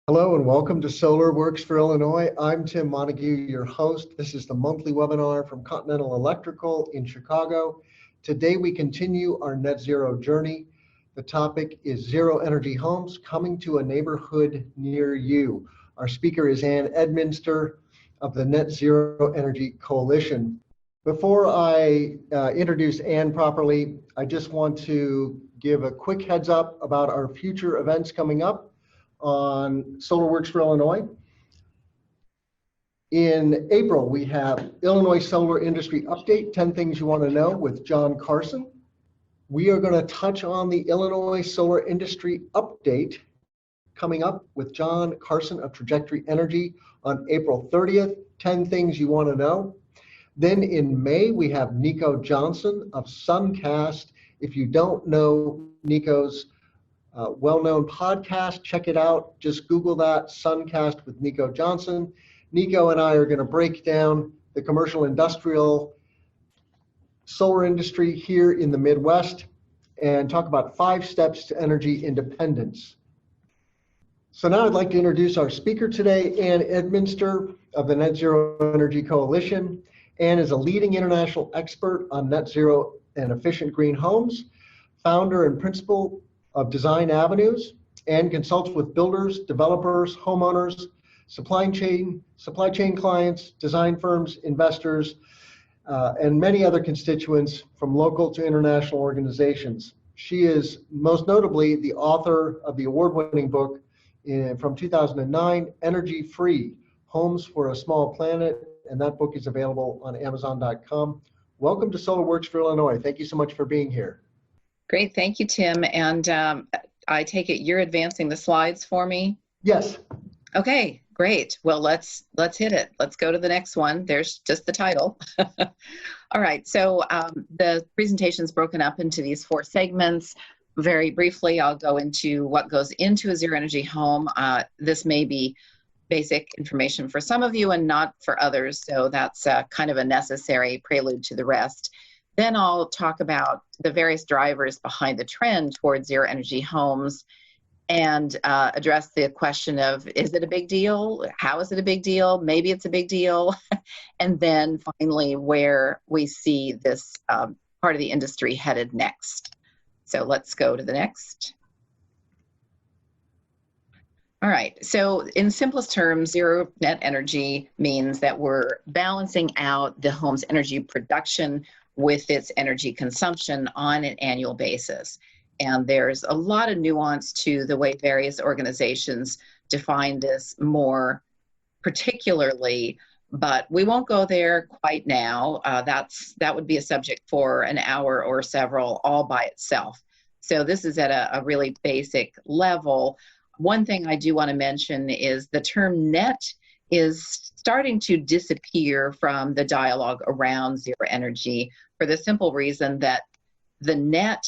Hello and welcome to Solar Works for Illinois. I'm Tim Montague, your host. This is the monthly webinar from Continental Electrical in Chicago. Today we continue our net zero journey. The topic is zero energy homes coming to a neighborhood near you. Our speaker is Edminster of the Net Zero Energy Coalition. Before I introduce Ann properly, I just want to give a quick heads up about our future events coming up on Solar Works for Illinois. In April, we have Illinois Solar Industry Update, 10 Things You Want to Know with John Carson. We are going to touch on the Illinois Solar Industry Update coming up with John Carson of Trajectory Energy on April 30th, 10 Things You Want to Know. Then in May, we have Nico Johnson of Suncast. If you don't know Nico's well-known podcast, check it out. Just Google that, Suncast with Nico Johnson. Nico and I are going to break down the commercial industrial solar industry here in the Midwest and talk about 5 steps to energy independence. So now I'd like to introduce our speaker today, Ann Edminster of the Net Zero Energy Coalition. Ann is a leading international expert on net zero and efficient green homes, founder and principal of Design Avenues, and consults with builders, developers, homeowners, supply chain clients, design firms, investors, and many other constituents from local to international organizations. She is most notably the author of the award-winning book from 2009, Energy Free, Homes for a Small Planet, and that book is available on Amazon.com. Welcome to Solar Works for Illinois. Thank you so much for being here. Great, thank you, Tim. And I take it you're advancing the slides for me? Yes. Okay, great. Well, let's hit it. Let's go to the next one. There's just the title. All right, so the presentation is broken up into these 4 segments. Very briefly, I'll go into what goes into a zero energy home. This may be basic information for some of you and not for others, so that's kind of a necessary prelude to the rest. Then I'll talk about the various drivers behind the trend towards zero energy homes and address the question of, is it a big deal? How is it a big deal? Maybe it's a big deal. And then finally, where we see this part of the industry headed next. So let's go to the next. All right, so in simplest terms, zero net energy means that we're balancing out the home's energy production with its energy consumption on an annual basis. And there's a lot of nuance to the way various organizations define this more particularly, but we won't go there quite now. That would be a subject for an hour or several all by itself. So this is at a really basic level. One thing I do want to mention is the term net is starting to disappear from the dialogue around zero energy for the simple reason that the net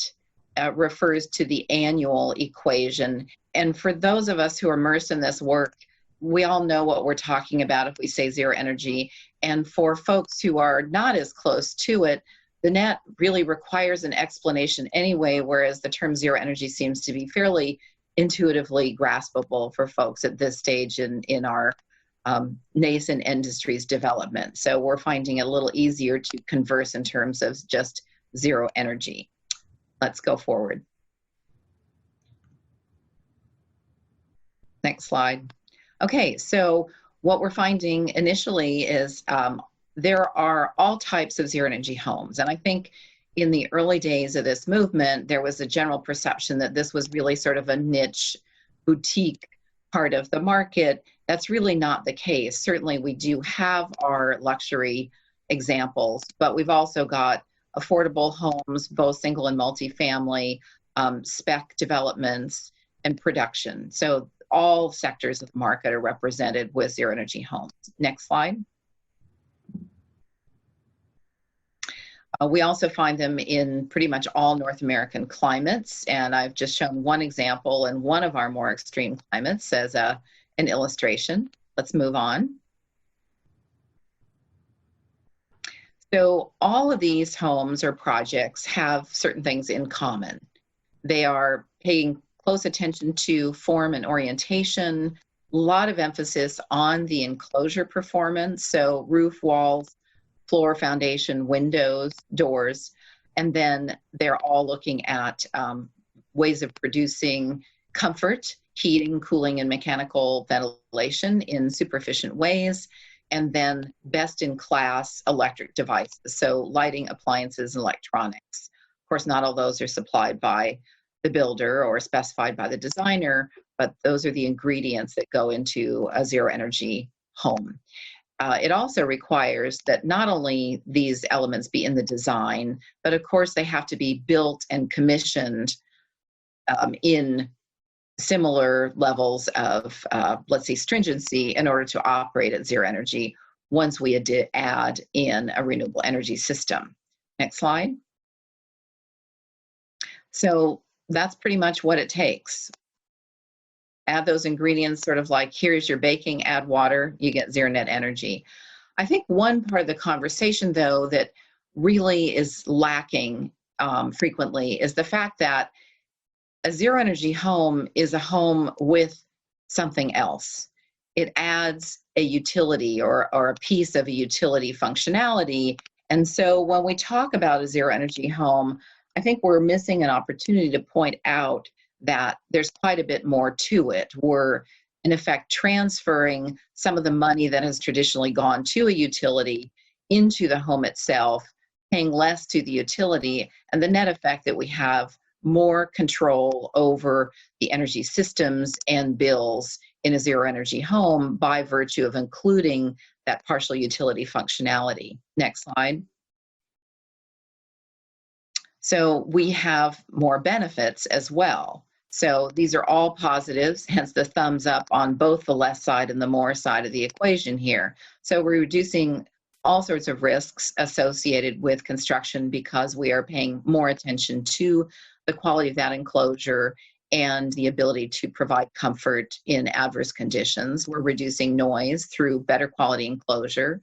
refers to the annual equation. And for those of us who are immersed in this work, we all know what we're talking about if we say zero energy. And for folks who are not as close to it, the net really requires an explanation anyway, whereas the term zero energy seems to be fairly intuitively graspable for folks at this stage in our nascent industry's development. So we're finding it a little easier to converse in terms of just zero energy. Let's go forward. Next slide. Okay, so what we're finding initially is there are all types of zero energy homes. And I think in the early days of this movement, there was a general perception that this was really sort of a niche boutique part of the market. That's really not the case. Certainly we do have our luxury examples, but we've also got affordable homes, both single and multifamily, spec developments, and production. So all sectors of the market are represented with zero energy homes. Next slide. We also find them in pretty much all North American climates, and I've just shown one example in one of our more extreme climates as an illustration. Let's move on. So all of these homes or projects have certain things in common. They are paying close attention to form and orientation. lot of emphasis on the enclosure performance, so roof, walls, floor, foundation, windows, doors, and then they're all looking at ways of producing comfort, heating, cooling, and mechanical ventilation in super efficient ways, and then best-in-class electric devices, so lighting, appliances, and electronics. Of course, not all those are supplied by the builder or specified by the designer, but those are the ingredients that go into a zero-energy home. It also requires that not only these elements be in the design, but of course they have to be built and commissioned in similar levels of, let's say, stringency in order to operate at zero energy once we add in a renewable energy system. Next slide. So that's pretty much what it takes. Add those ingredients, sort of like, here's your baking, add water, you get zero net energy. I think one part of the conversation, though, that really is lacking frequently is the fact that a zero energy home is a home with something else. It adds a utility or a piece of a utility functionality. And so when we talk about a zero energy home, I think we're missing an opportunity to point out that there's quite a bit more to it. We're, in effect, transferring some of the money that has traditionally gone to a utility into the home itself, paying less to the utility, and the net effect that we have more control over the energy systems and bills in a zero energy home by virtue of including that partial utility functionality. Next slide. So we have more benefits as well. So these are all positives, hence the thumbs up on both the less side and the more side of the equation here. So we're reducing all sorts of risks associated with construction because we are paying more attention to the quality of that enclosure and the ability to provide comfort in adverse conditions. We're reducing noise through better quality enclosure,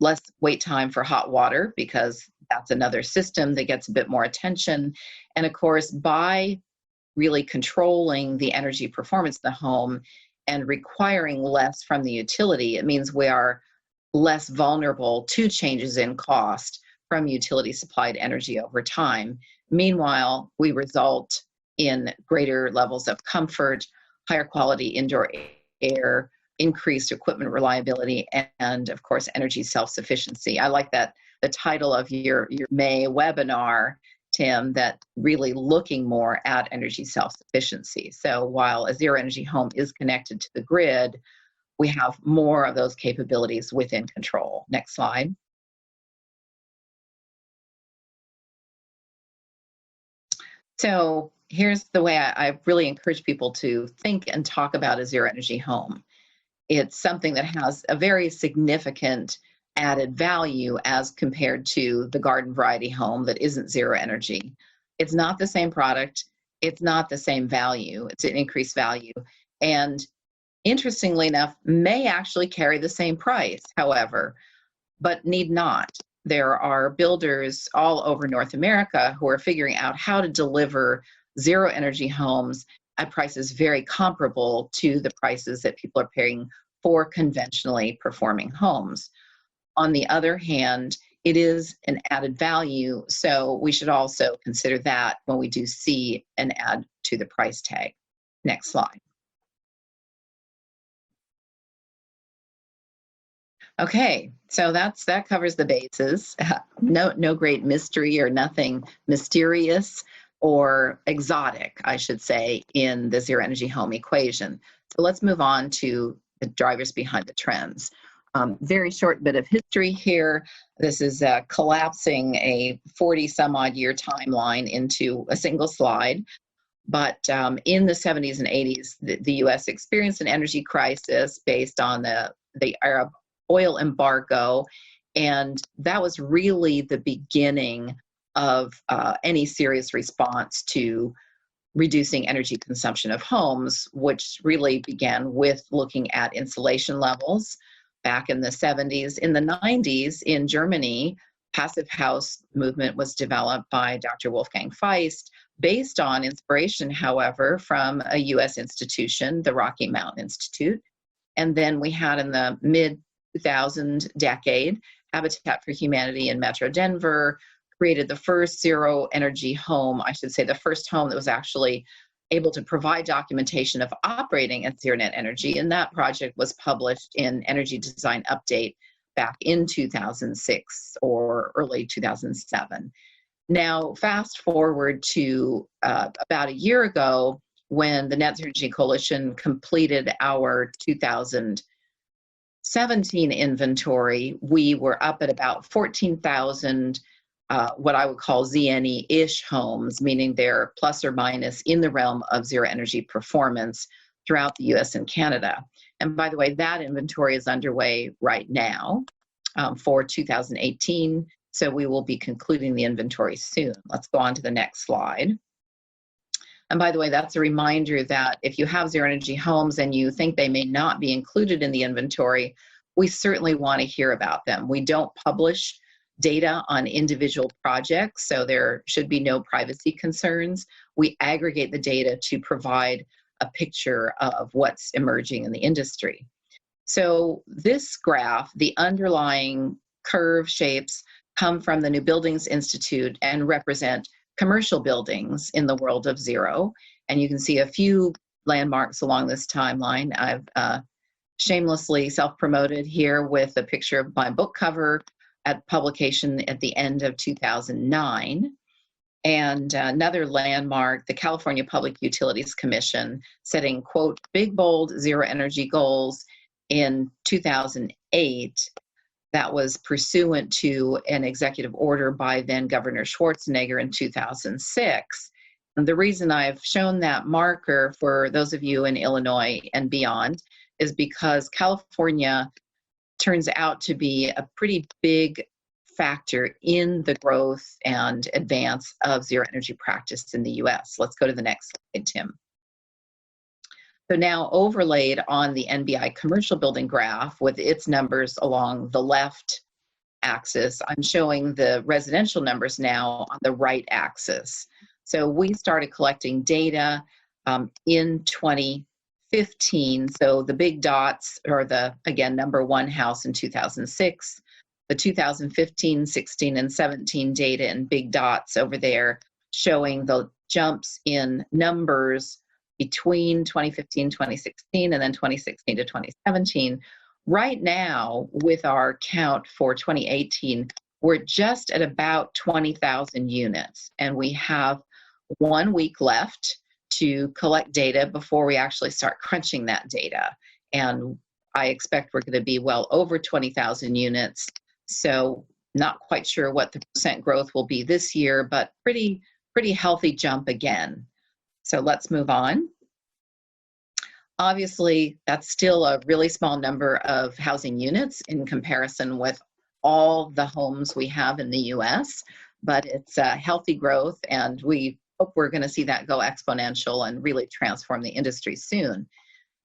less wait time for hot water because that's another system that gets a bit more attention. And of course, by really controlling the energy performance of the home and requiring less from the utility, it means we are less vulnerable to changes in cost from utility supplied energy over time. Meanwhile, we result in greater levels of comfort, higher quality indoor air, increased equipment reliability, and of course, energy self-sufficiency. I like that the title of your May webinar, Tim, that really looking more at energy self-sufficiency. So while a zero energy home is connected to the grid, we have more of those capabilities within control. Next slide. So here's the way I really encourage people to think and talk about a zero energy home. It's something that has a very significant added value as compared to the garden variety home that isn't zero energy. It's not the same product. It's not the same value. It's an increased value. And interestingly enough, may actually carry the same price, however, but need not. There are builders all over North America who are figuring out how to deliver zero energy homes at prices very comparable to the prices that people are paying for conventionally performing homes. On the other hand, it is an added value, so we should also consider that when we do see an add to the price tag. Next slide. Okay, so that covers the bases. No great mystery or nothing mysterious or exotic, I should say, in the zero energy home equation. So let's move on to the drivers behind the trends. Very short bit of history here. This is collapsing a 40 some odd year timeline into a single slide. But in the 70s and 80s, the US experienced an energy crisis based on the Arab oil embargo. And that was really the beginning of any serious response to reducing energy consumption of homes, which really began with looking at insulation levels back in the 70s. In the 90s, in Germany, passive house movement was developed by Dr. Wolfgang Feist, based on inspiration, however, from a US institution, the Rocky Mountain Institute. And then we had in the mid-2000 decade, Habitat for Humanity in Metro Denver created the first zero energy home, I should say the first home that was actually able to provide documentation of operating at zero net energy. And that project was published in Energy Design Update back in 2006 or early 2007. Now, fast forward to about a year ago when the Net Zero Energy Coalition completed our 2017 inventory, we were up at about 14,000 what I would call ZNE-ish homes, meaning they're plus or minus in the realm of zero energy performance throughout the US and Canada. And by the way, that inventory is underway right now for 2018. So we will be concluding the inventory soon. Let's go on to the next slide. And by the way, that's a reminder that if you have zero energy homes and you think they may not be included in the inventory, we certainly want to hear about them. We don't publish data on individual projects, so there should be no privacy concerns. We aggregate the data to provide a picture of what's emerging in the industry. So this graph, the underlying curve shapes come from the New Buildings Institute and represent commercial buildings in the world of zero. And you can see a few landmarks along this timeline. I've shamelessly self-promoted here with a picture of my book cover at publication at the end of 2009. And another landmark, the California Public Utilities Commission setting, quote, big, bold zero energy goals in 2008. That was pursuant to an executive order by then Governor Schwarzenegger in 2006. And the reason I've shown that marker for those of you in Illinois and beyond is because California turns out to be a pretty big factor in the growth and advance of zero energy practice in the US. Let's go to the next slide, Tim. So now overlaid on the NBI commercial building graph with its numbers along the left axis, I'm showing the residential numbers now on the right axis. So we started collecting data in 2015. So the big dots are the, again, number one house in 2006, the 2015, 16, and 17 data in big dots over there showing the jumps in numbers between 2015, 2016, and then 2016 to 2017. Right now, with our count for 2018, we're just at about 20,000 units, and we have 1 week left to collect data before we actually start crunching that data. And I expect we're going to be well over 20,000 units. So not quite sure what the percent growth will be this year, but pretty healthy jump again. So let's move on. Obviously, that's still a really small number of housing units in comparison with all the homes we have in the US, but it's a healthy growth, and we hope we're going to see that go exponential and really transform the industry soon.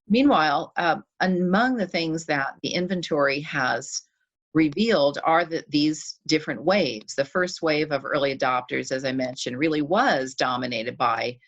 Meanwhile, among the things that the inventory has revealed are these different waves. The first wave of early adopters, as I mentioned, really was dominated by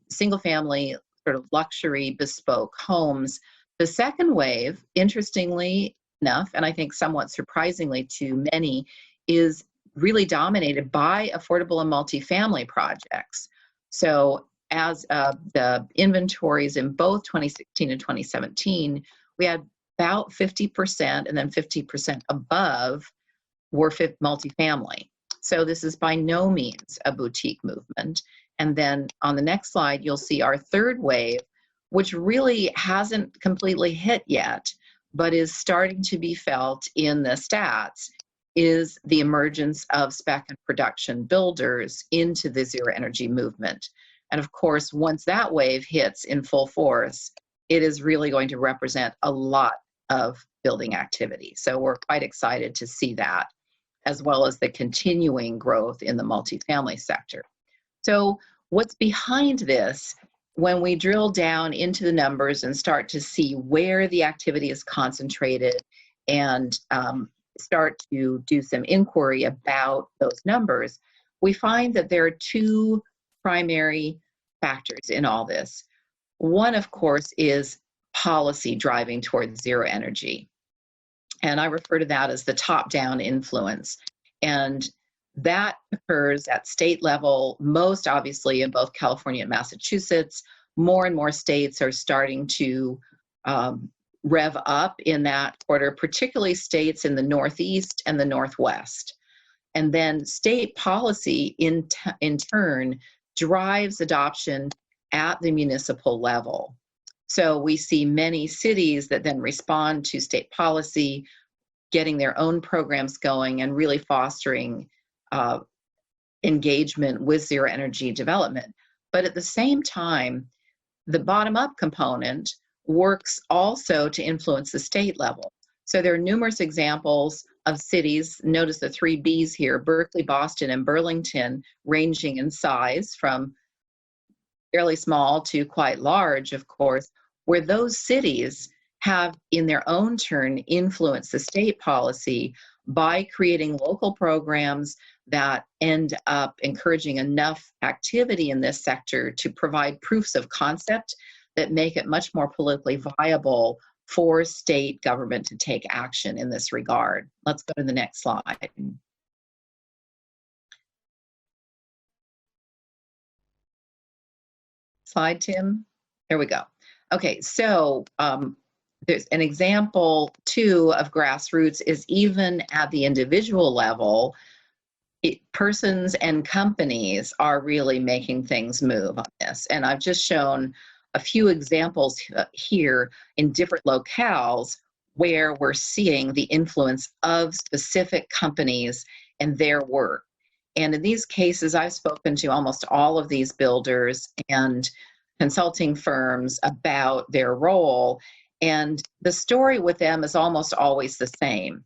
single-family sort of luxury bespoke homes. The second wave, interestingly enough, and I think somewhat surprisingly to many, is really dominated by affordable and multifamily projects. So as the inventories in both 2016 and 2017, we had about 50% and then 50% above were multifamily. So this is by no means a boutique movement. And then on the next slide, you'll see our third wave, which really hasn't completely hit yet, but is starting to be felt in the stats, is the emergence of spec and production builders into the zero energy movement. And of course, once that wave hits in full force, it is really going to represent a lot of building activity. So we're quite excited to see that, as well as the continuing growth in the multifamily sector. So what's behind this, when we drill down into the numbers and start to see where the activity is concentrated and start to do some inquiry about those numbers, we find that there are two primary factors in all this. One, of course, is policy driving towards zero energy. And I refer to that as the top-down influence. And that occurs at state level, most obviously in both California and Massachusetts. More and more states are starting to rev up in that quarter, particularly states in the Northeast and the Northwest. And then state policy in turn drives adoption at the municipal level. So we see many cities that then respond to state policy, getting their own programs going and really fostering engagement with zero energy development. But at the same time, the bottom-up component works also to influence the state level. So there are numerous examples of cities, notice the 3 Bs here, Berkeley, Boston, and Burlington, ranging in size from fairly small to quite large, of course, where those cities have in their own turn influenced the state policy by creating local programs that end up encouraging enough activity in this sector to provide proofs of concept that make it much more politically viable for state government to take action in this regard. Let's go to the next slide. Slide, Tim. There we go. Okay, so there's an example too of grassroots is even at the individual level, persons and companies are really making things move on this. And I've just shown a few examples here in different locales where we're seeing the influence of specific companies and their work. And in these cases, I've spoken to almost all of these builders and consulting firms about their role. And the story with them is almost always the same.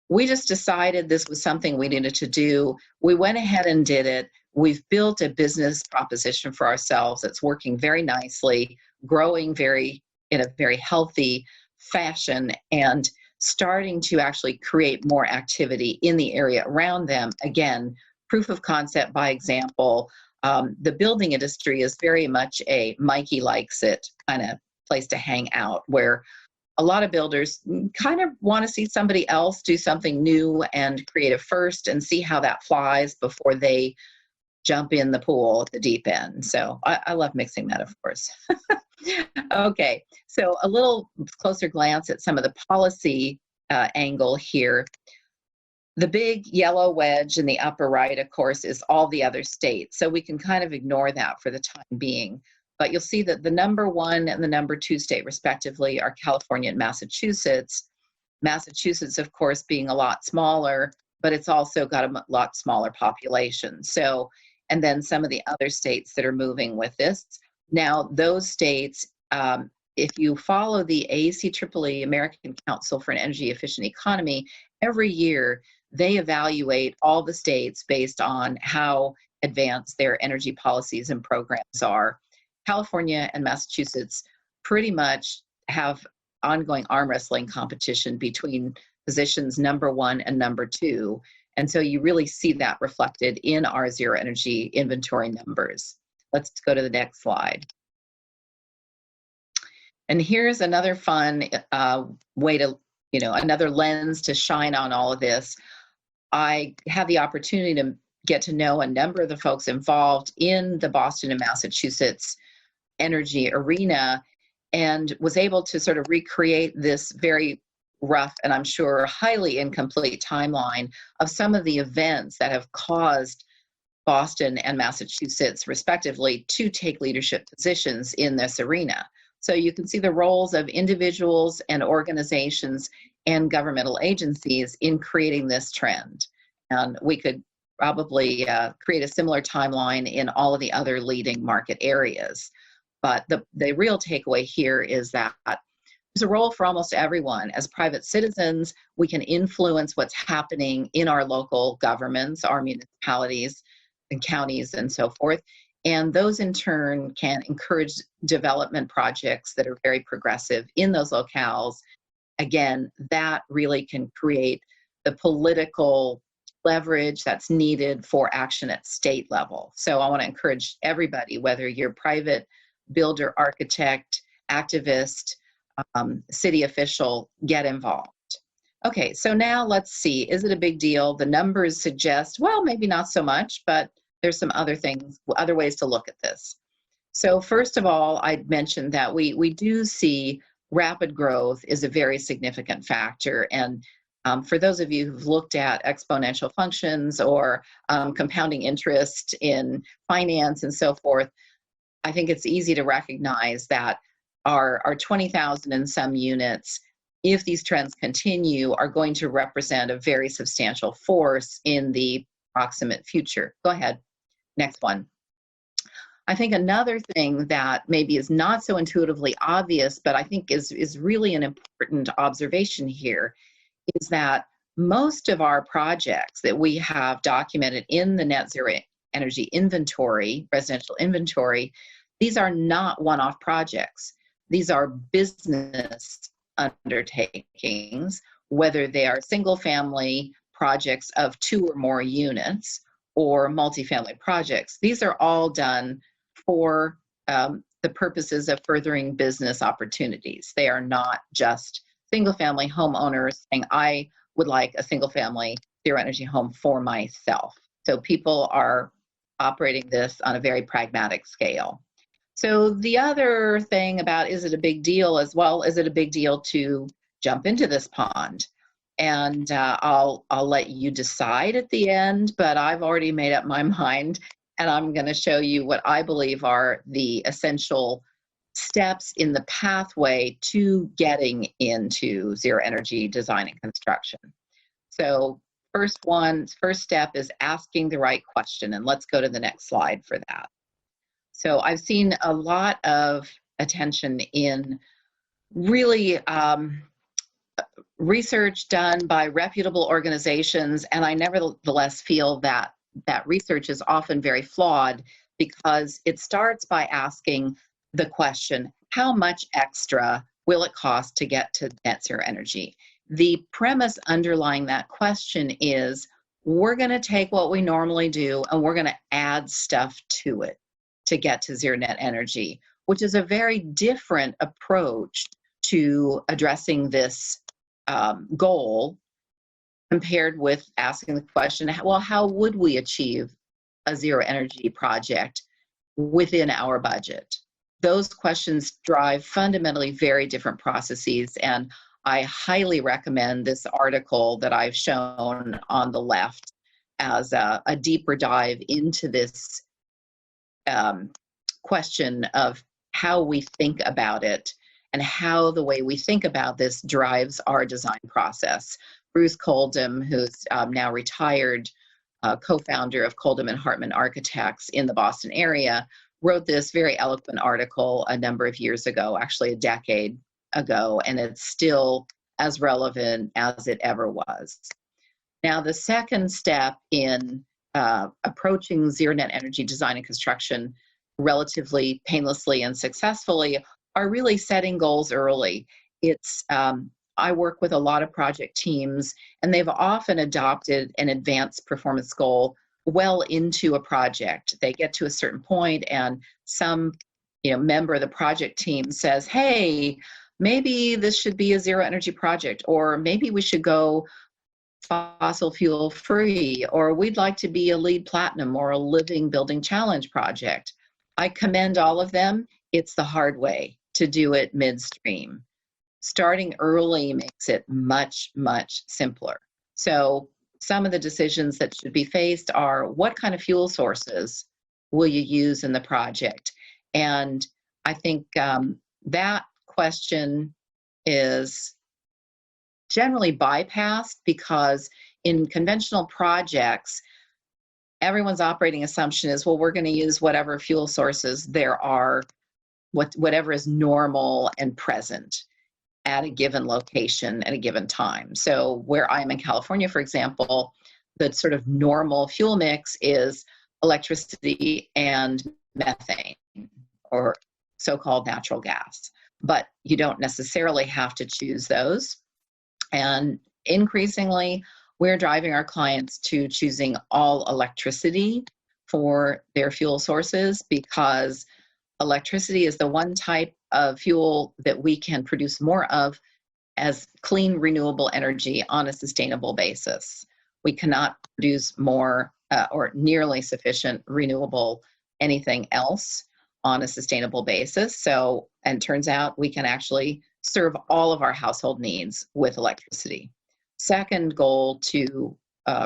We just decided this was something we needed to do. We went ahead and did it. We've built a business proposition for ourselves that's working very nicely, growing in a very healthy fashion, and starting to actually create more activity in the area around them. Again, proof of concept by example. The building industry is very much a Mikey likes it kind of place to hang out, where a lot of builders kind of want to see somebody else do something new and creative first and see how that flies before they jump in the pool at the deep end. So I love mixing metaphors. Okay, so a little closer glance at some of the policy angle here. The big yellow wedge in the upper right, of course, is all the other states. So we can kind of ignore that for the time being. But you'll see that the number 1 and the number 2 state, respectively, are California and Massachusetts. Massachusetts, of course, being a lot smaller, but it's also got a lot smaller population. So, and then some of the other states that are moving with this. Now, those states, if you follow the ACEEE, American Council for an Energy Efficient Economy, every year they evaluate all the states based on how advanced their energy policies and programs are. California and Massachusetts pretty much have ongoing arm wrestling competition between positions number 1 and number 2. And so you really see that reflected in our zero energy inventory numbers. Let's go to the next slide. And here's another fun way to, another lens to shine on all of this. I had the opportunity to get to know a number of the folks involved in the Boston and Massachusetts energy arena, and was able to sort of recreate this very rough and I'm sure highly incomplete timeline of some of the events that have caused Boston and Massachusetts, respectively, to take leadership positions in this arena. So you can see the roles of individuals and organizations and governmental agencies in creating this trend. And we could probably create a similar timeline in all of the other leading market areas. But the real takeaway here is that there's a role for almost everyone. As private citizens, we can influence what's happening in our local governments, our municipalities and counties and so forth. And those in turn can encourage development projects that are very progressive in those locales. Again, that really can create the political leverage that's needed for action at state level. So I want to encourage everybody, whether you're private builder, architect, activist, city official, get involved. Okay, so now let's see, is it a big deal? The numbers suggest, well, maybe not so much, but there's some other things, other ways to look at this. So first of all, I'd mentioned that we do see rapid growth is a very significant factor. And for those of you who've looked at exponential functions or compounding interest in finance and so forth, I think it's easy to recognize that our 20,000 and some units, if these trends continue, are going to represent a very substantial force in the proximate future. Go ahead, next one. I think another thing that maybe is not so intuitively obvious, but I think is really an important observation here, is that most of our projects that we have documented in the net zero energy inventory, residential inventory, these are not one-off projects. These are business undertakings, whether they are single family projects of 2 or more units or multifamily projects. These are all done for the purposes of furthering business opportunities. They are not just single family homeowners saying, I would like a single family zero energy home for myself. So people are operating this on a very pragmatic scale. So the other thing about, is it a big deal as well? Is it a big deal to jump into this pond? And I'll let you decide at the end, but I've already made up my mind, and I'm going to show you what I believe are the essential steps in the pathway to getting into zero energy design and construction. So first step is asking the right question, and let's go to the next slide for that. So I've seen a lot of attention in really research done by reputable organizations, and I nevertheless feel that that research is often very flawed because it starts by asking the question, how much extra will it cost to get to net zero energy? The premise underlying that question is, we're going to take what we normally do and we're going to add stuff to it to get to zero net energy, which is a very different approach to addressing this goal compared with asking the question, well, how would we achieve a zero energy project within our budget? Those questions drive fundamentally very different processes, and I highly recommend this article that I've shown on the left as a deeper dive into this question of how we think about it and how the way we think about this drives our design process. Bruce Coldham, who's now retired, co-founder of Coldham and Hartman Architects in the Boston area, wrote this very eloquent article a number of years ago, actually a decade ago, and it's still as relevant as it ever was. Now, the second step in approaching zero net energy design and construction relatively painlessly and successfully are really setting goals early. It's I work with a lot of project teams, and they've often adopted an advanced performance goal well into a project. They get to a certain point and some member of the project team says, hey, maybe this should be a zero energy project, or maybe we should go fossil fuel free, or we'd like to be a LEED Platinum or a Living Building Challenge project. I commend all of them. It's the hard way to do it midstream. Starting early makes it much, much simpler. So some of the decisions that should be faced are, what kind of fuel sources will you use in the project? And I think that question is generally bypassed because in conventional projects, everyone's operating assumption is, well, we're going to use whatever fuel sources there are, whatever is normal and present at a given location at a given time. So where I am in California, for example, the sort of normal fuel mix is electricity and methane, or so-called natural gas. But you don't necessarily have to choose those. And increasingly, we're driving our clients to choosing all electricity for their fuel sources, because electricity is the one type of fuel that we can produce more of as clean, renewable energy on a sustainable basis. We cannot produce more or nearly sufficient renewable anything else on a sustainable basis. So, and turns out we can actually serve all of our household needs with electricity. Second goal to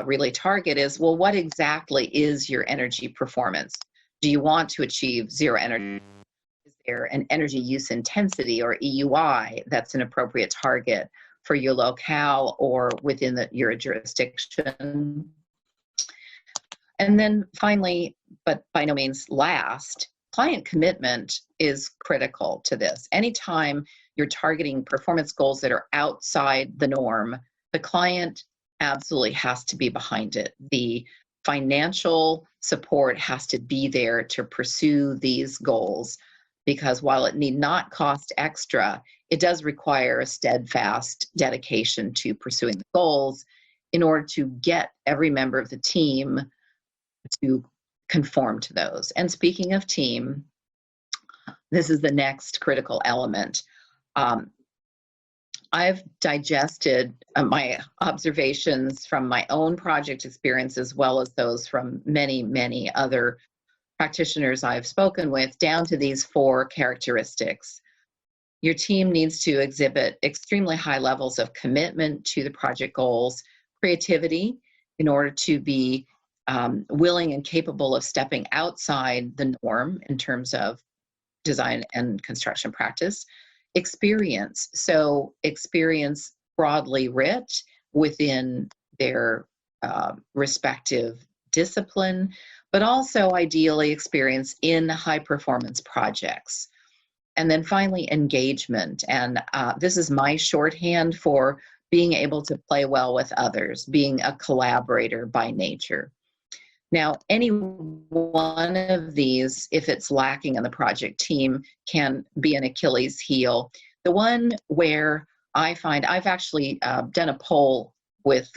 really target is, well, what exactly is your energy performance? Do you want to achieve zero energy? Is there an energy use intensity, or EUI, that's an appropriate target for your locale or within your jurisdiction? And then finally, but by no means last, client commitment is critical to this. Anytime you're targeting performance goals that are outside the norm, the client absolutely has to be behind it. The financial support has to be there to pursue these goals, because while it need not cost extra, it does require a steadfast dedication to pursuing the goals in order to get every member of the team to conform to those. And speaking of team, this is the next critical element. I've digested my observations from my own project experience, as well as those from many, many other practitioners I've spoken with, down to these 4 characteristics. Your team needs to exhibit extremely high levels of commitment to the project goals, creativity in order to be willing and capable of stepping outside the norm in terms of design and construction practice. Experience, so experience broadly writ within their respective discipline, but also ideally experience in high performance projects. And then finally, engagement. And this is my shorthand for being able to play well with others, being a collaborator by nature. Now, any one of these, if it's lacking in the project team, can be an Achilles heel. The one where I find, I've actually done a poll with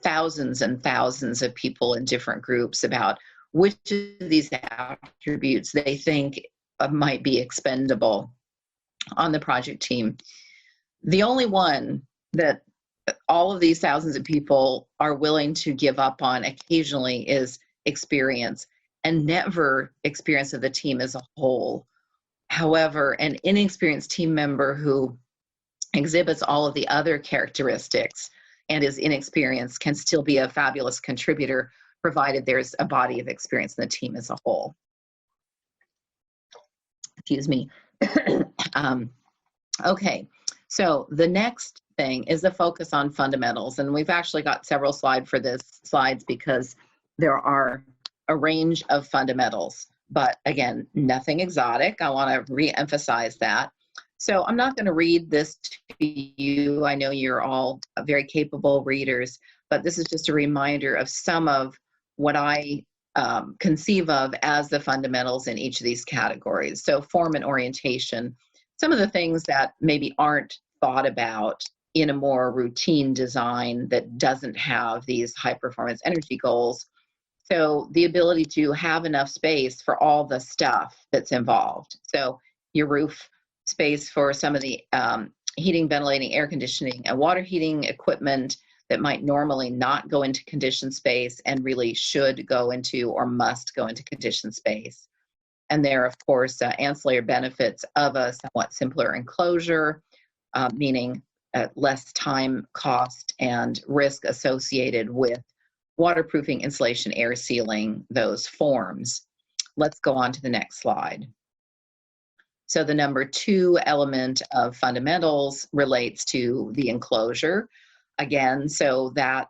thousands and thousands of people in different groups about which of these attributes they think might be expendable on the project team. The only one that all of these thousands of people are willing to give up on occasionally is experience, and never experience of the team as a whole. However, an inexperienced team member who exhibits all of the other characteristics and is inexperienced can still be a fabulous contributor, provided there's a body of experience in the team as a whole. Excuse me. Okay, so the next thing is the focus on fundamentals, and we've actually got several slides because there are a range of fundamentals, but again, nothing exotic. I want to re-emphasize that. So I'm not going to read this to you. I know you're all very capable readers, but this is just a reminder of some of what I conceive of as the fundamentals in each of these categories. So form and orientation, some of the things that maybe aren't thought about in a more routine design that doesn't have these high performance energy goals. So the ability to have enough space for all the stuff that's involved. So your roof space for some of the heating, ventilating, air conditioning, and water heating equipment that might normally not go into conditioned space and really should go into or must go into conditioned space. And there, of course, ancillary benefits of a somewhat simpler enclosure, meaning less time, cost, and risk associated with waterproofing, insulation, air sealing, those forms. Let's go on to the next slide. So the number 2 element of fundamentals relates to the enclosure. Again, so that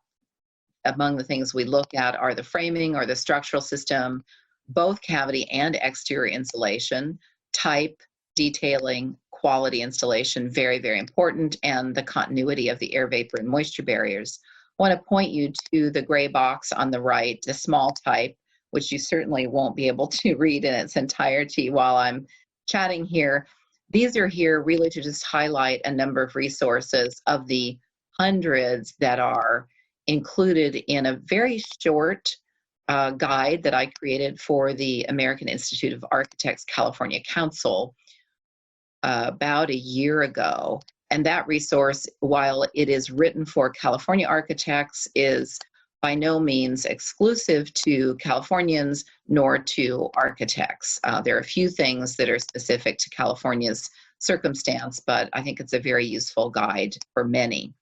among the things we look at are the framing or the structural system, both cavity and exterior insulation, type, detailing, quality installation, very, very important, and the continuity of the air vapor and moisture barriers. I want to point you to the gray box on the right, the small type, which you certainly won't be able to read in its entirety while I'm chatting here. These are here really to just highlight a number of resources of the hundreds that are included in a very short guide that I created for the American Institute of Architects California Council about a year ago. And that resource, while it is written for California architects, is by no means exclusive to Californians nor to architects. There are a few things that are specific to California's circumstance, but I think it's a very useful guide for many.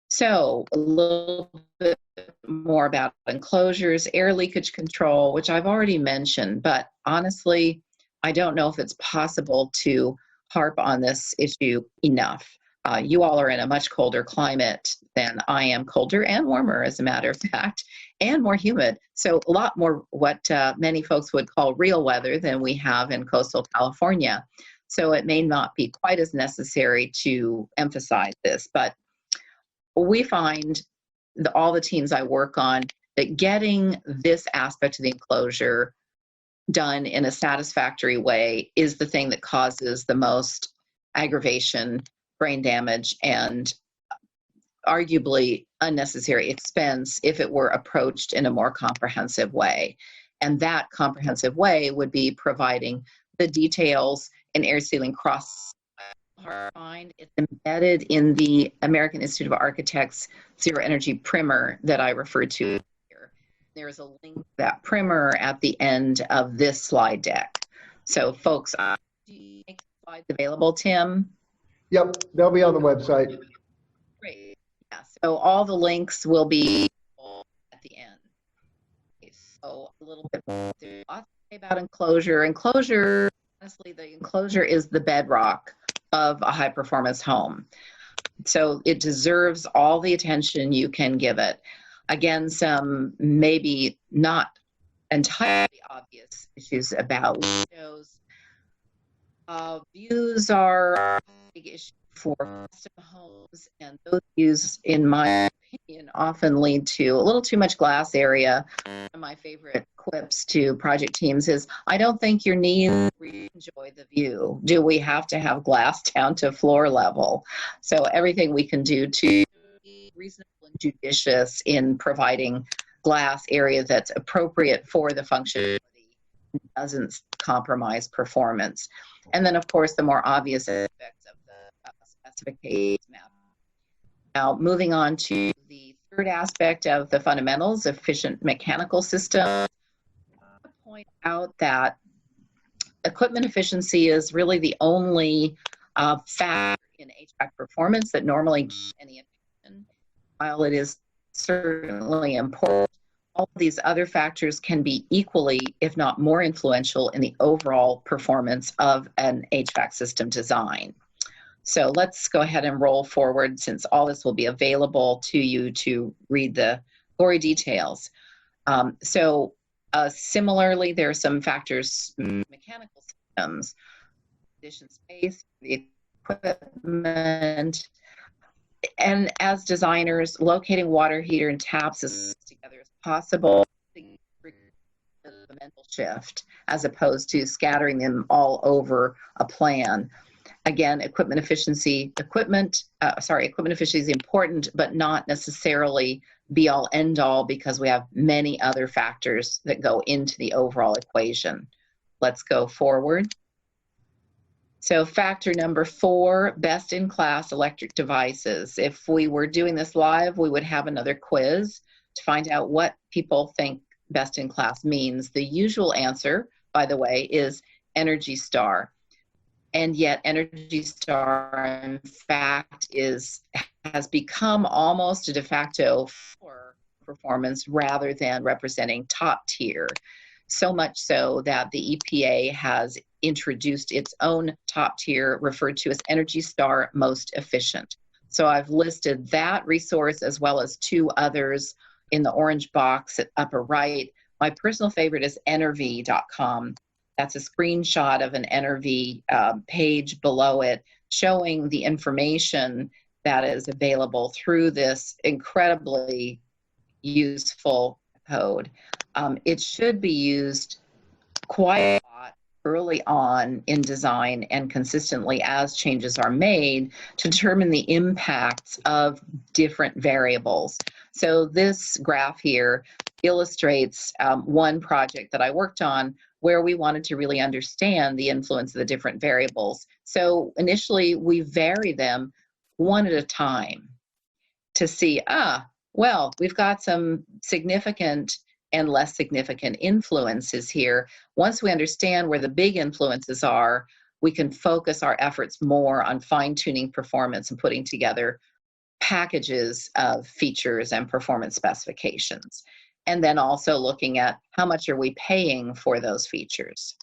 So a little bit more about enclosures, air leakage control, which I've already mentioned, but honestly, I don't know if it's possible to harp on this issue enough. You all are in a much colder climate than I am, colder and warmer, as a matter of fact, and more humid. So a lot more what many folks would call real weather than we have in coastal California. So it may not be quite as necessary to emphasize this, but we find, all the teams I work on, that getting this aspect of the enclosure done in a satisfactory way is the thing that causes the most aggravation, brain damage, and arguably unnecessary expense if it were approached in a more comprehensive way. And that comprehensive way would be providing the details in air sealing cross. It's embedded in the American Institute of Architects Zero Energy Primer that I referred to here. There's a link to that primer at the end of this slide deck. So folks, do you make slides available, Tim? Yep, they'll be on the website. Great. Yeah, so all the links will be at the end. Okay, so a little bit more about enclosure. Enclosure, honestly, the enclosure is the bedrock of a high performance home. So it deserves all the attention you can give it. Again, some maybe not entirely obvious issues about windows. Views are a big issue for custom homes, and those views, in my opinion, often lead to a little too much glass area. One of my favorite quips to project teams is, I don't think your needs really enjoy the view. Do we have to have glass down to floor level? So everything we can do to be reasonable and judicious in providing glass area that's appropriate for the functionality, doesn't compromise performance. And then, of course, the more obvious aspects of the specification map. Now, moving on to the third aspect of the fundamentals, efficient mechanical systems. I want to point out that equipment efficiency is really the only factor in HVAC performance that normally gets any attention. While it is certainly important, all of these other factors can be equally, if not more influential in the overall performance of an HVAC system design. So let's go ahead and roll forward, since all this will be available to you to read the gory details. Similarly, there are some factors, mechanical systems, condition space, the equipment, and as designers, locating water heater and taps as together as possible, a mental shift, as opposed to scattering them all over a plan. Again, equipment efficiency is important, but not necessarily be all end all, because we have many other factors that go into the overall equation. Let's go forward. So factor number 4, best in class electric devices. If we were doing this live, we would have another quiz to find out what people think best in class means. The usual answer, by the way, is Energy Star. And yet Energy Star, in fact, has become almost a de facto for performance rather than representing top tier. So much so that the EPA has introduced its own top tier, referred to as Energy Star Most Efficient. So I've listed that resource as well as 2 others in the orange box at upper right. My personal favorite is enerv.com. That's a screenshot of an NRV page below it, showing the information that is available through this incredibly useful code. It should be used quite a lot early on in design and consistently as changes are made to determine the impacts of different variables. So this graph here illustrates one project that I worked on where we wanted to really understand the influence of the different variables. So initially we vary them one at a time to see, well, we've got some significant and less significant influences here. Once we understand where the big influences are, we can focus our efforts more on fine-tuning performance and putting together packages of features and performance specifications. And then also looking at how much are we paying for those features.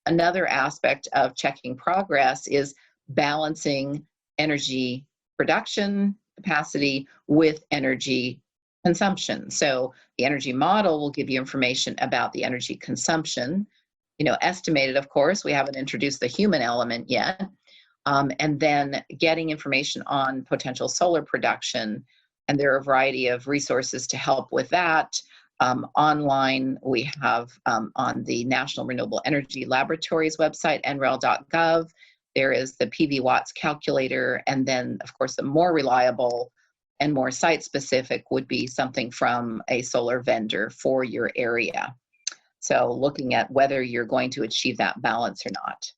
Another aspect of checking progress is balancing energy production capacity with energy consumption. So the energy model will give you information about the energy consumption, estimated, of course. We haven't introduced the human element yet. And then getting information on potential solar production. And there are a variety of resources to help with that. Online, we have on the National Renewable Energy Laboratories website, nrel.gov, there is the PV watts calculator, and then, of course, the more reliable and more site-specific would be something from a solar vendor for your area. So looking at whether you're going to achieve that balance or not.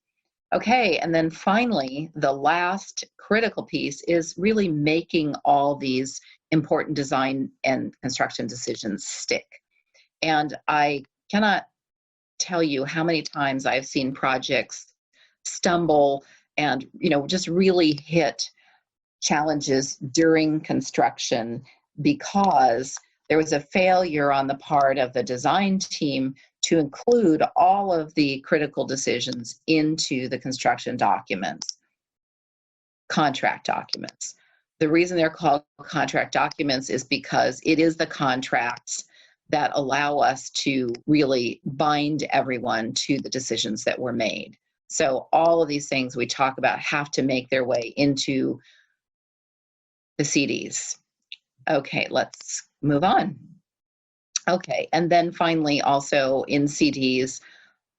Okay, and then finally, the last critical piece is really making all these important design and construction decisions stick. And I cannot tell you how many times I've seen projects stumble and just really hit challenges during construction because there was a failure on the part of the design team to include all of the critical decisions into the construction documents, contract documents. The reason they're called contract documents is because it is the contracts that allow us to really bind everyone to the decisions that were made. So all of these things we talk about have to make their way into the CDs. Okay, let's move on. Okay, and then finally also in CDs,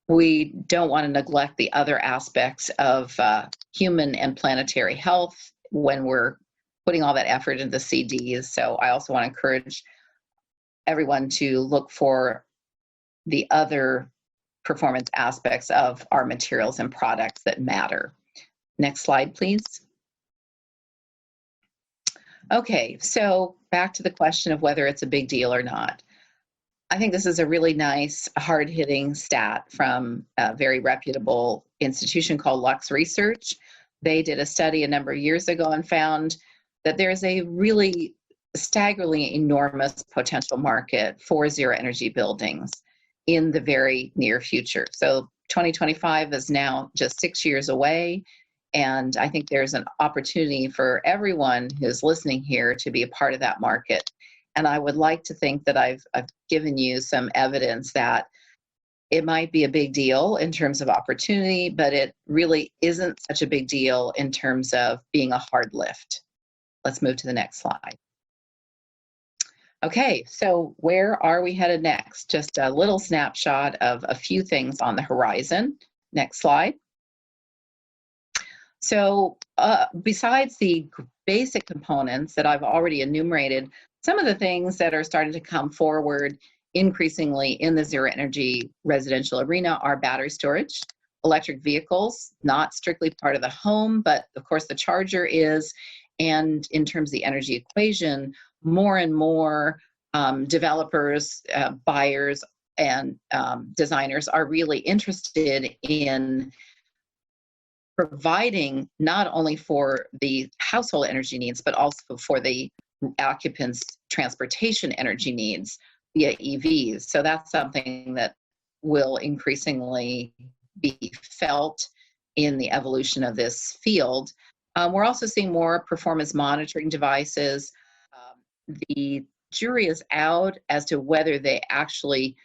we don't want to neglect the other aspects of human and planetary health when we're putting all that effort into the CDs. So I also want to encourage everyone to look for the other performance aspects of our materials and products that matter. Next slide, please. Okay, so back to the question of whether it's a big deal or not. I think this is a really nice, hard-hitting stat from a very reputable institution called Lux Research. They did a study a number of years ago and found that there's a really staggeringly enormous potential market for zero-energy buildings in the very near future. So 2025 is now just 6 years away, and I think there's an opportunity for everyone who's listening here to be a part of that market. And I would like to think that I've given you some evidence that it might be a big deal in terms of opportunity, but it really isn't such a big deal in terms of being a hard lift. Let's move to the next slide. Okay, so where are we headed next? Just a little snapshot of a few things on the horizon. Next slide. So besides the basic components that I've already enumerated, some of the things that are starting to come forward increasingly in the zero energy residential arena are battery storage, electric vehicles, not strictly part of the home, but of course the charger is, and in terms of the energy equation, more and more developers, buyers, and designers are really interested in providing not only for the household energy needs, but also for the occupants' transportation energy needs via EVs. So that's something that will increasingly be felt in the evolution of this field. We're also seeing more performance monitoring devices. The jury is out as to whether they actually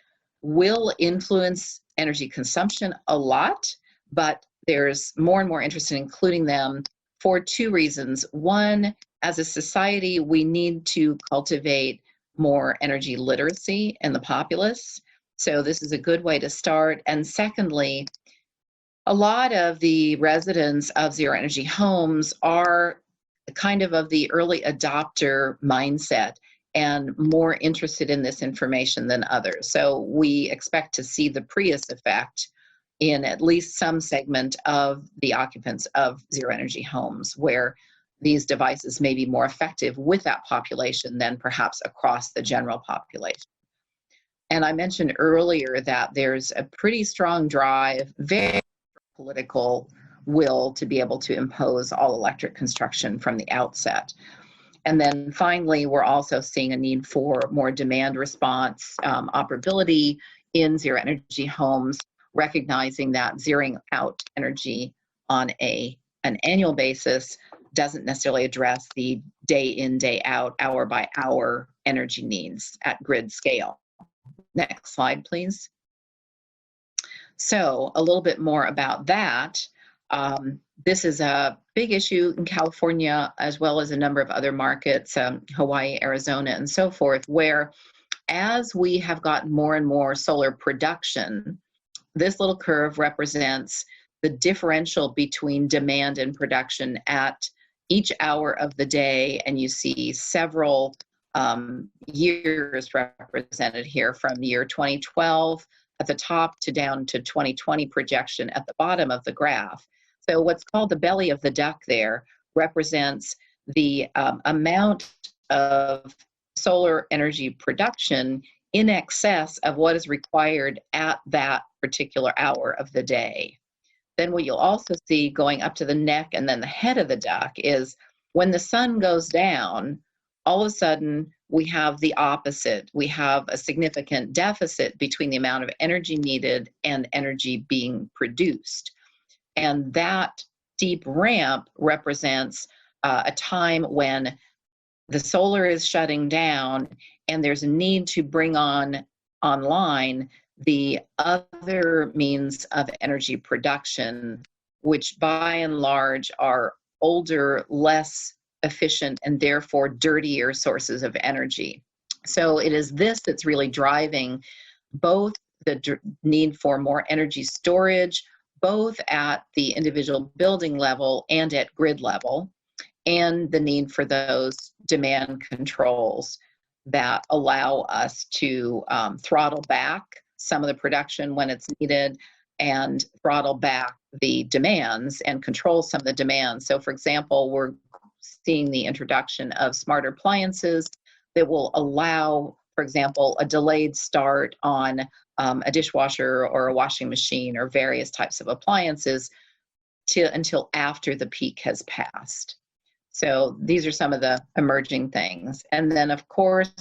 will influence energy consumption a lot, but there's more and more interest in including them for two reasons. One, as a society, we need to cultivate more energy literacy in the populace. So this is a good way to start. And secondly, a lot of the residents of zero energy homes are kind of the early adopter mindset. and more interested in this information than others. So we expect to see the Prius effect in at least some segment of the occupants of zero energy homes, where these devices may be more effective with that population than perhaps across the general population. And I mentioned earlier that there's a pretty strong drive, very political will to be able to impose all electric construction from the outset. And then finally, we're also seeing a need for more demand response operability in zero energy homes, recognizing that zeroing out energy on an annual basis doesn't necessarily address the day in, day out, hour by hour energy needs at grid scale. Next slide, please. So a little bit more about that. This is a big issue in California, as well as a number of other markets, Hawaii, Arizona, and so forth, where as we have gotten more and more solar production, this little curve represents the differential between demand and production at each hour of the day, and you see several years represented here, from the year 2012 at the top to down to 2020 projection at the bottom of the graph. So what's called the belly of the duck there represents the amount of solar energy production in excess of what is required at that particular hour of the day. Then what you'll also see going up to the neck and then the head of the duck is when the sun goes down, all of a sudden we have the opposite. We have a significant deficit between the amount of energy needed and energy being produced. And that steep ramp represents a time when the solar is shutting down and there's a need to bring online the other means of energy production, which by and large are older, less efficient, and therefore dirtier sources of energy. So it is this that's really driving both the need for more energy storage, both at the individual building level and at grid level, and the need for those demand controls that allow us to throttle back some of the production when it's needed and throttle back the demands and control some of the demands. So for example, we're seeing the introduction of smart appliances that will allow, for example, a delayed start on a dishwasher or a washing machine or various types of appliances until after the peak has passed. So these are some of the emerging things. And then of course,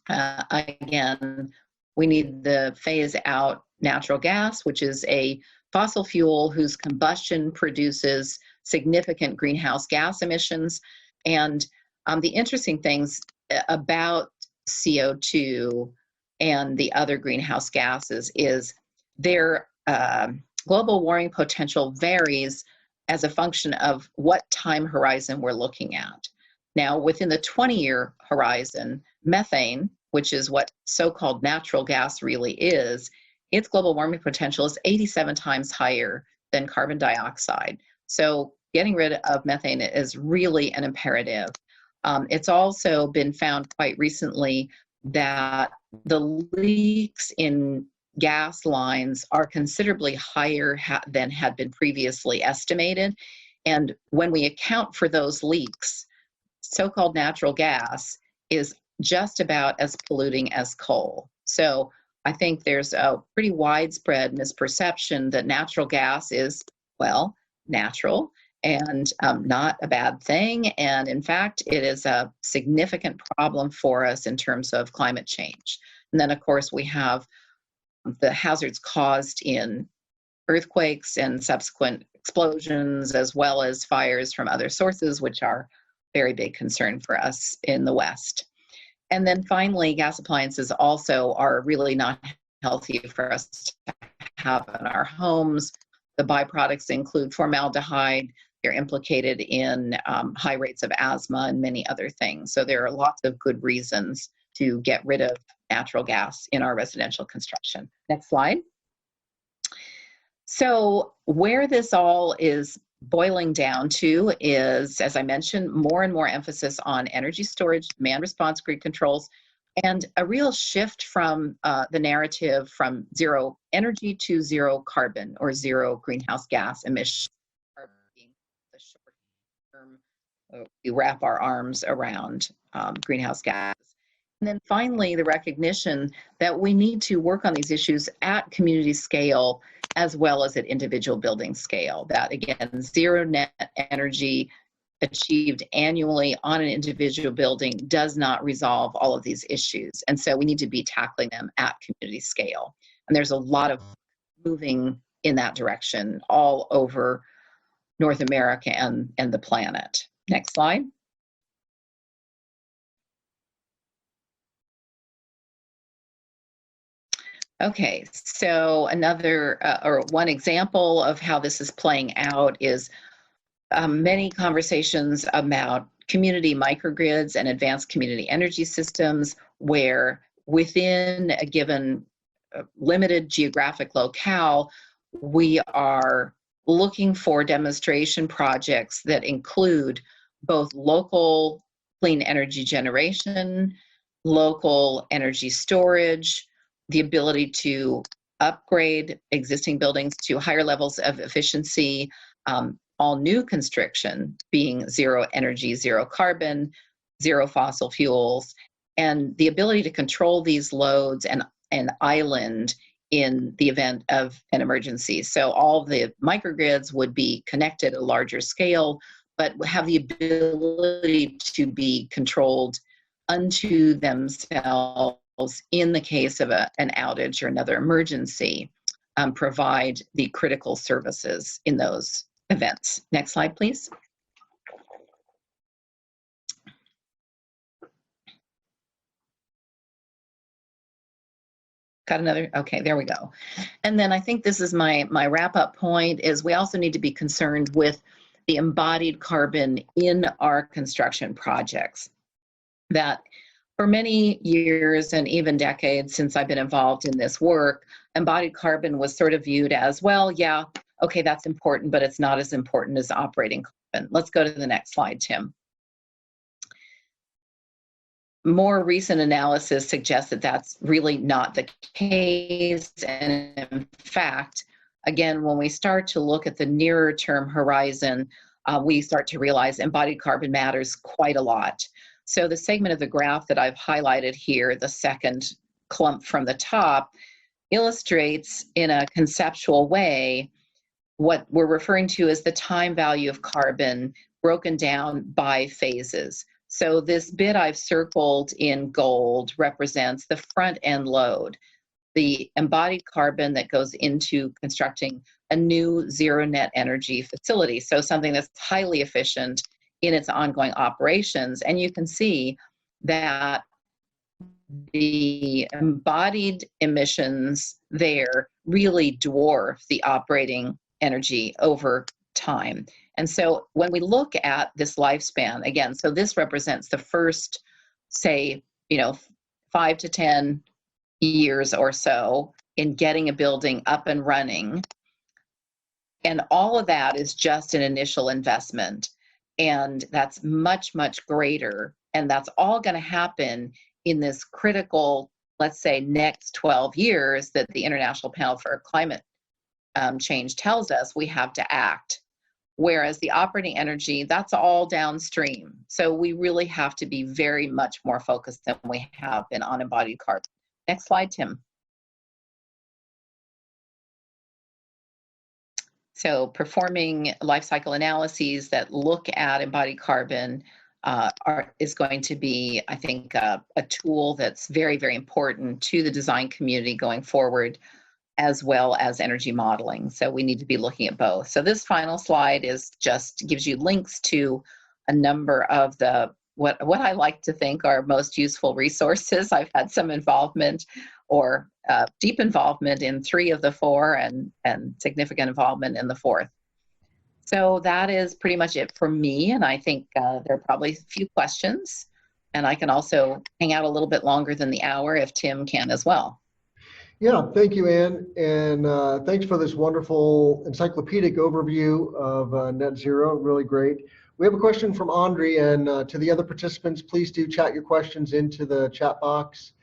again, we need to phase out natural gas, which is a fossil fuel whose combustion produces significant greenhouse gas emissions. And the interesting things about CO2 and the other greenhouse gases is their global warming potential varies as a function of what time horizon we're looking at. Now, within the 20-year horizon, methane, which is what so-called natural gas really is, its global warming potential is 87 times higher than carbon dioxide. So getting rid of methane is really an imperative. It's also been found quite recently that the leaks in gas lines are considerably higher than had been previously estimated. And when we account for those leaks, so-called natural gas is just about as polluting as coal. So I think there's a pretty widespread misperception that natural gas is, well, natural and not a bad thing. And in fact, it is a significant problem for us in terms of climate change. And then of course we have the hazards caused in earthquakes and subsequent explosions, as well as fires from other sources, which are a very big concern for us in the West. And then finally, gas appliances also are really not healthy for us to have in our homes. The byproducts include formaldehyde. They're implicated in high rates of asthma and many other things. So there are lots of good reasons to get rid of natural gas in our residential construction. Next slide. So where this all is boiling down to is, as I mentioned, more and more emphasis on energy storage, demand response grid controls, and a real shift from the narrative from zero energy to zero carbon or zero greenhouse gas emissions. Being the short term, we wrap our arms around greenhouse gas. And then finally, the recognition that we need to work on these issues at community scale as well as at individual building scale. That again, zero net energy achieved annually on an individual building does not resolve all of these issues. And so we need to be tackling them at community scale. And there's a lot of moving in that direction all over North America and the planet. Next slide. Okay, so another or one example of how this is playing out is many conversations about community microgrids and advanced community energy systems, where within a given limited geographic locale, we are looking for demonstration projects that include both local clean energy generation, local energy storage, the ability to upgrade existing buildings to higher levels of efficiency, all new construction being zero energy, zero carbon, zero fossil fuels, and the ability to control these loads and island in the event of an emergency. So all the microgrids would be connected at a larger scale, but have the ability to be controlled unto themselves in the case of an outage or another emergency, provide the critical services in those events. Next slide, please. Got another, okay, there we go. And then I think this is my wrap-up point, is we also need to be concerned with the embodied carbon in our construction projects. That for many years and even decades since I've been involved in this work, embodied carbon was sort of viewed as, well, yeah, okay, that's important, but it's not as important as operating carbon. Let's go to the next slide, Tim. More recent analysis suggests that that's really not the case. And in fact, again, when we start to look at the nearer term horizon, we start to realize embodied carbon matters quite a lot. So the segment of the graph that I've highlighted here, the second clump from the top, illustrates in a conceptual way what we're referring to as the time value of carbon broken down by phases. So this bit I've circled in gold represents the front end load, the embodied carbon that goes into constructing a new zero net energy facility. So something that's highly efficient in its ongoing operations. And you can see that the embodied emissions there really dwarf the operating energy over time. And so when we look at this lifespan, again, so this represents the first, say, 5 to 10 years or so in getting a building up and running. And all of that is just an initial investment. And that's much, much greater. And that's all going to happen in this critical, let's say, next 12 years that the International Panel for Climate Change tells us we have to act. Whereas the operating energy, that's all downstream. So we really have to be very much more focused than we have been on embodied carbon. Next slide, Tim. So performing life cycle analyses that look at embodied carbon is going to be, I think, a tool that's very, very important to the design community going forward, as well as energy modeling. So we need to be looking at both. So this final slide is just gives you links to a number of the what I like to think are most useful resources. I've had some involvement or deep involvement in 3 of the 4 and significant involvement in the 4th. So that is pretty much it for me. And I think there are probably a few questions, and I can also hang out a little bit longer than the hour if Tim can as well. Yeah, thank you, Ann, and thanks for this wonderful encyclopedic overview of net zero. Really great. We have a question from Andre, and to the other participants, please do chat your questions into the chat box.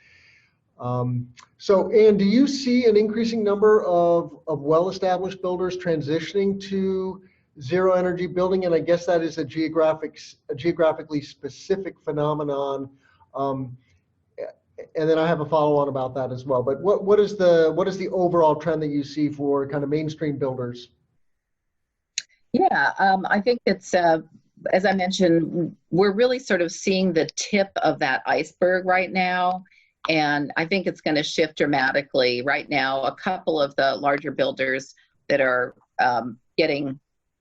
So, Ann, do you see an increasing number of well-established builders transitioning to zero energy building? And I guess that is a geographically specific phenomenon. And then I have a follow-on about that as well. But what is the overall trend that you see for kind of mainstream builders? Yeah, I think it's, as I mentioned, we're really sort of seeing the tip of that iceberg right now. And I think it's going to shift dramatically. Right now, a couple of the larger builders that are getting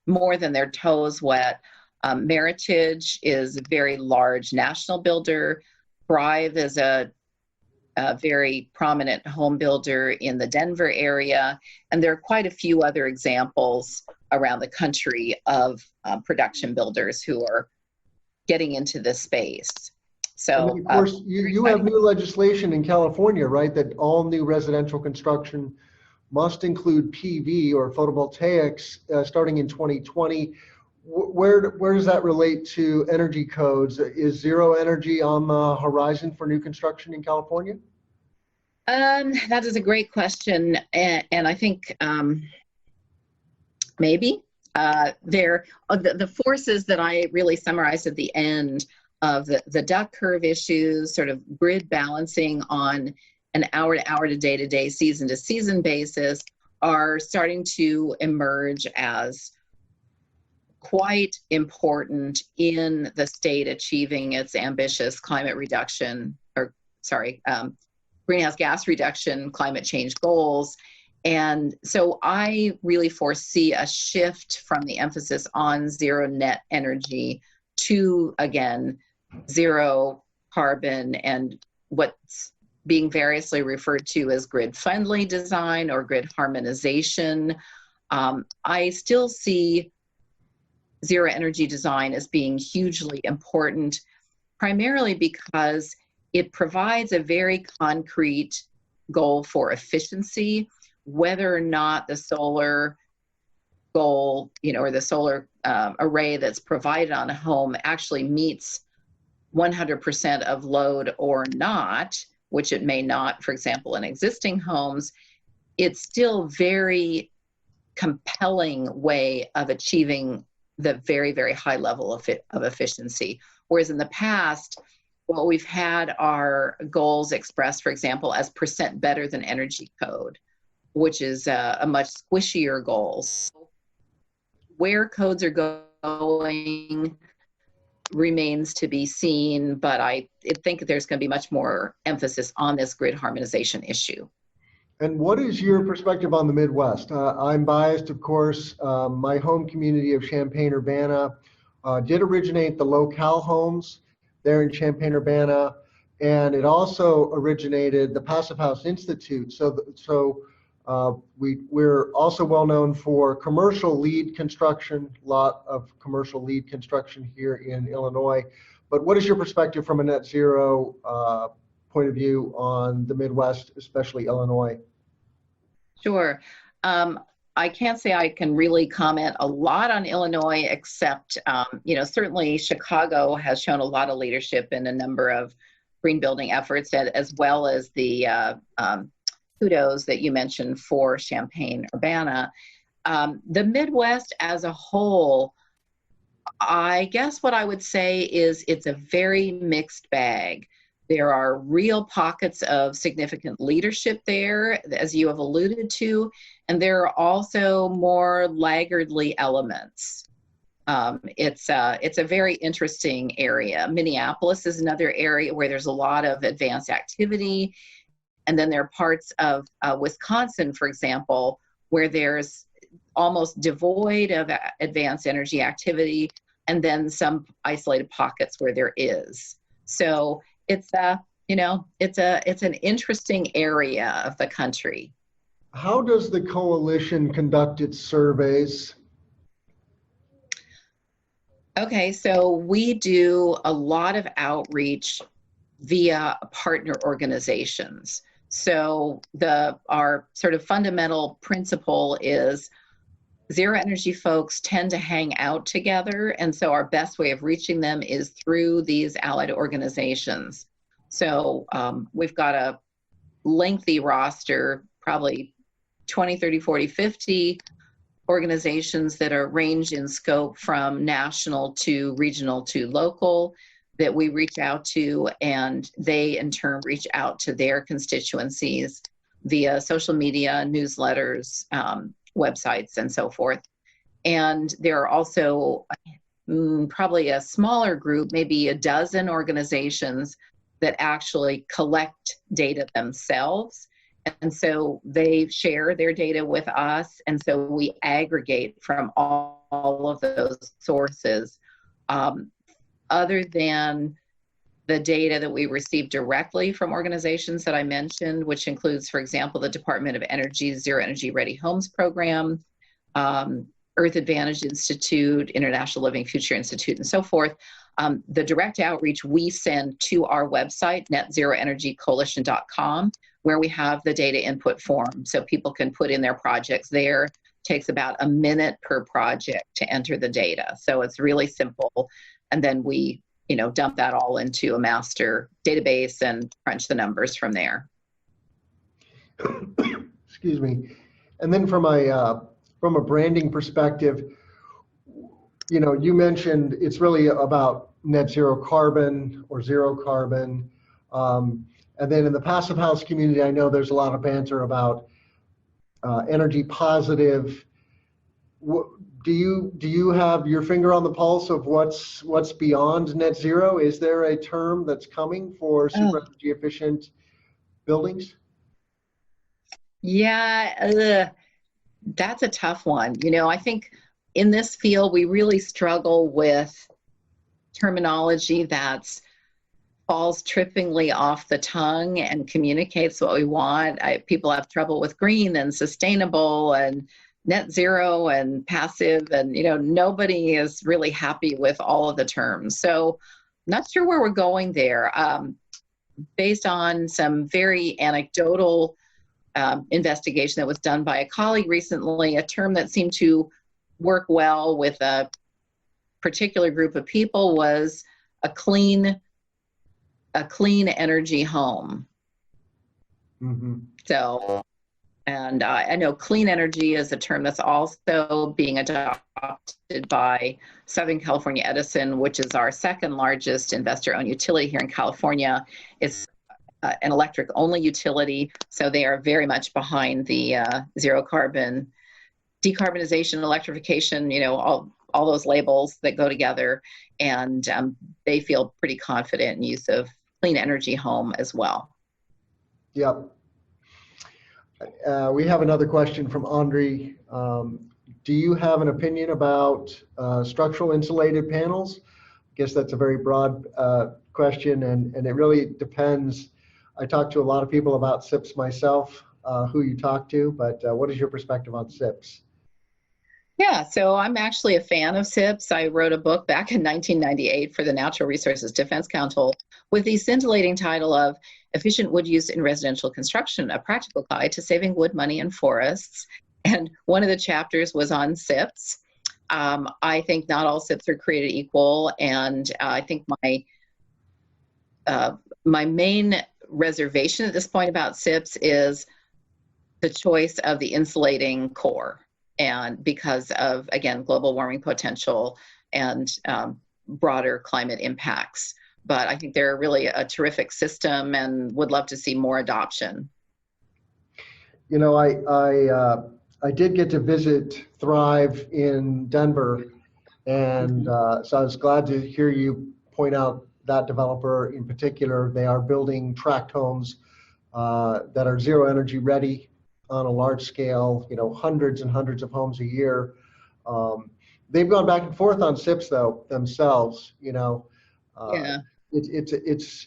more than their toes wet. Meritage is a very large national builder. Thrive is a very prominent home builder in the Denver area. And there are quite a few other examples around the country of production builders who are getting into this space. So, and of course, you have new legislation in California, right, that all new residential construction must include PV or photovoltaics starting in 2020. Where does that relate to energy codes? Is zero energy on the horizon for new construction in California? That is a great question, and I think maybe the forces that I really summarized at the end of the duck curve issues, sort of grid balancing on an hour-to-hour to day-to-day, season-to-season basis are starting to emerge as quite important in the state achieving its ambitious climate reduction, greenhouse gas reduction, climate change goals. And so I really foresee a shift from the emphasis on zero net energy to, again, zero carbon and what's being variously referred to as grid-friendly design or grid harmonization. I still see zero energy design as being hugely important, primarily because it provides a very concrete goal for efficiency, whether or not the solar goal, or the solar array that's provided on a home actually meets 100% of load or not, which it may not, for example, in existing homes. It's still very compelling way of achieving the very, very high level of efficiency. Whereas in the past, well, we've had our goals expressed, for example, as percent better than energy code, which is a much squishier goal. So where codes are going remains to be seen, but I think there's going to be much more emphasis on this grid harmonization issue. And what is your perspective on the Midwest? I'm biased, of course. My home community of Champaign-Urbana did originate the locale homes there in Champaign-Urbana, and it also originated the Passive House Institute. We're also well known for commercial lead construction, a lot of commercial lead construction here in Illinois. But what is your perspective from a net zero point of view on the Midwest, especially Illinois? Sure. I can't say I can really comment a lot on Illinois, except, certainly Chicago has shown a lot of leadership in a number of green building efforts, as well as the kudos that you mentioned for Champaign-Urbana. The Midwest as a whole, I guess what I would say is it's a very mixed bag. There are real pockets of significant leadership there, as you have alluded to, and there are also more laggardly elements. It's a very interesting area. Minneapolis is another area where there's a lot of advanced activity. And then there are parts of Wisconsin, for example, where there's almost devoid of advanced energy activity, and then some isolated pockets where there is. So it's an interesting area of the country. How does the coalition conduct its surveys? Okay, so we do a lot of outreach via partner organizations. So our sort of fundamental principle is zero energy folks tend to hang out together, and so our best way of reaching them is through these allied organizations. So we've got a lengthy roster, probably 20, 30, 40, 50 organizations that are range in scope from national to regional to local that we reach out to, and they in turn reach out to their constituencies via social media, newsletters, websites, and so forth. And there are also probably a smaller group, maybe a dozen organizations that actually collect data themselves. And so they share their data with us. And so we aggregate from all of those sources. Other than the data that we receive directly from organizations that I mentioned, which includes, for example, the Department of Energy's Zero Energy Ready Homes program, Earth Advantage Institute, International Living Future Institute, and so forth. The direct outreach we send to our website, netzeroenergycoalition.com, where we have the data input form. So people can put in their projects there. It takes about a minute per project to enter the data. So it's really simple. And then we, dump that all into a master database and crunch the numbers from there. Excuse me. And then from a branding perspective, you mentioned it's really about net zero carbon or zero carbon. And then in the passive house community, I know there's a lot of banter about energy positive. Do you have your finger on the pulse of what's beyond net zero? Is there a term that's coming for super energy efficient buildings? Yeah, that's a tough one. I think in this field, we really struggle with terminology that falls trippingly off the tongue and communicates what we want. People have trouble with green and sustainable and net zero and passive, and nobody is really happy with all of the terms. So not sure where we're going there. Based on some very anecdotal investigation that was done by a colleague recently, a term that seemed to work well with a particular group of people was a clean energy home. Mm-hmm. So, and I know clean energy is a term that's also being adopted by Southern California Edison, which is our second largest investor-owned utility here in California. It's an electric-only utility, so they are very much behind the zero carbon, decarbonization, electrification, all those labels that go together, and they feel pretty confident in use of clean energy home as well. Yep. We have another question from Andre. Do you have an opinion about structural insulated panels? I guess that's a very broad question, and it really depends. I talk to a lot of people about SIPs myself, who you talk to, but what is your perspective on SIPs? Yeah, so I'm actually a fan of SIPs. I wrote a book back in 1998 for the Natural Resources Defense Council with the scintillating title of Efficient Wood Use in Residential Construction, a Practical Guide to Saving Wood, Money, and Forests. And one of the chapters was on SIPs. I think not all SIPs are created equal, and I think my main reservation at this point about SIPs is the choice of the insulating core. And because of, again, global warming potential and broader climate impacts. But I think they're really a terrific system and would love to see more adoption. I did get to visit Thrive in Denver, and so I was glad to hear you point out that developer in particular. They are building tract homes that are zero energy ready on a large scale, hundreds and hundreds of homes a year. They've gone back and forth on SIPs though themselves, Yeah. It's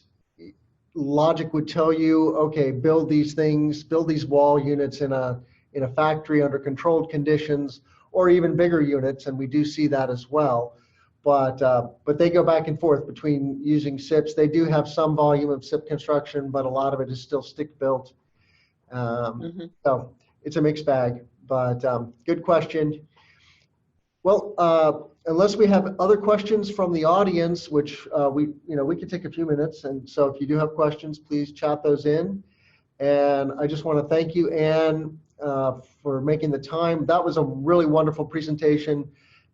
logic would tell you, okay, build these things, build these wall units in a factory under controlled conditions, or even bigger units, and we do see that as well. But they go back and forth between using SIPs. They do have some volume of SIP construction, but a lot of it is still stick built. So it's a mixed bag, but good question. Well, unless we have other questions from the audience, which we could take a few minutes, and so if you do have questions, please chat those in. And I just want to thank you, Anne, for making the time. That was a really wonderful presentation,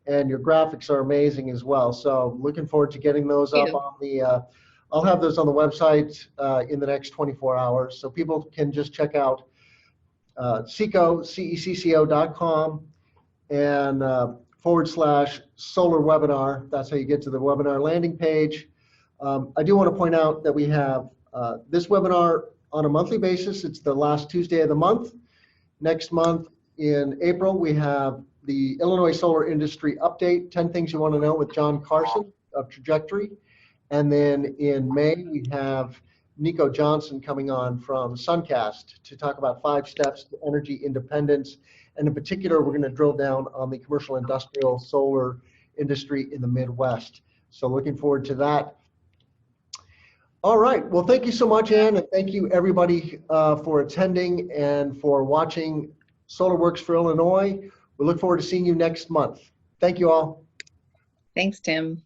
and your graphics are amazing as well. So looking forward to getting those up on the, I'll have those on the website in the next 24 hours. So people can just check out cecco.com and /solar webinar. That's how you get to the webinar landing page. I do want to point out that we have this webinar on a monthly basis. It's the last Tuesday of the month. Next month in April, we have the Illinois Solar Industry Update, 10 Things You Want to Know with John Carson of Trajectory. And then in May, we have Nico Johnson coming on from Suncast to talk about 5 steps to energy independence. And in particular, we're going to drill down on the commercial industrial solar industry in the Midwest. So looking forward to that. All right. Well, thank you so much, Anne, and thank you everybody for attending and for watching SolarWorks for Illinois. We look forward to seeing you next month. Thank you all. Thanks, Tim.